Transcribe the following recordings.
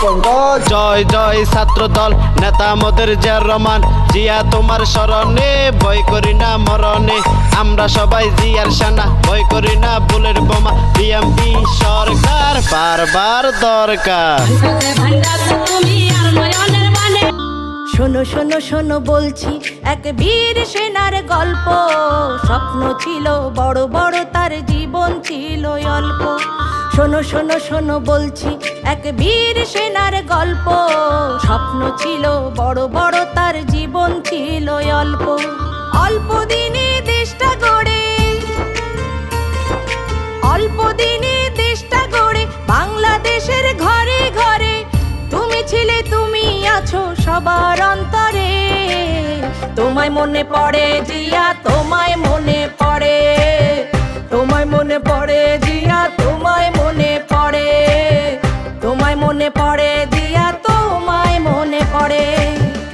পঙ্কজ। জয় জয় ছাত্র দল নেতা মোদের জিয়ার রহমান, জিয়া তোমার স্মরণে ভয় করি না মরণে, আমরা সবাই জিয়ার সেনা ভয় করি না বুলের বোমা, বিএমপি সরকার বারবার দরকার। শোনো শোনো শোনো বলছি এক বীর সেনার গল্প, স্বপ্ন ছিল বড় বড় তার জীবন ছিল অল্প। শোনো শোনো শোনো বলছি এক বীর সেনার গল্প, স্বপ্ন ছিল বড় বড় তার জীবন ছিল অল্প। অল্প দিনে দেশটা গড়ে, অল্প দিনে দেশটা গড়ে বাংলাদেশের ঘরে ঘরে তুমি ছিলে, তুমি আছো সবার অন্তরে। তোমায় মনে পড়ে জিয়া, তোমায় মনে পড়ে, তোমায় মনে পড়ে জিয়া, তোমায় মনে পড়ে, তোমায় মনে পড়ে জিয়া, তোমায় মনে পড়ে।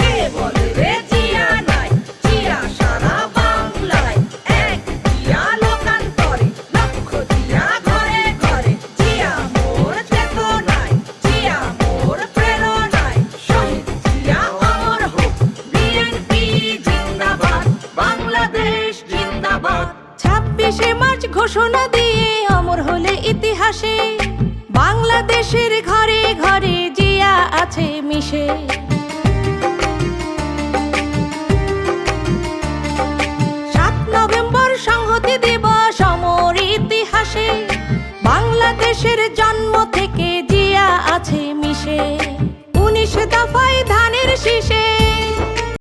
কে বলে রে জিয়া নাই, জিয়া সারা বাংলায়, এক জিয়া লোকান্তরে, লক্ষ জিয়া ঘরে ঘরে, জিয়া মোর চেতনায়, জিয়া মোর প্রেরণায়, শহীদ জিয়া অমর হোক, বিএনপি জিন্দাবাদ, বাংলাদেশ জিন্দাবাদ। 26শে মার্চ ঘোষণা দিয়ে অমর হলে ইতিহাসে, বাংলাদেশের ঘরে ঘরে জিয়া আছে মিশে। 7 নভেম্বর সংহতি দিবস অমর ইতিহাসে, বাংলাদেশের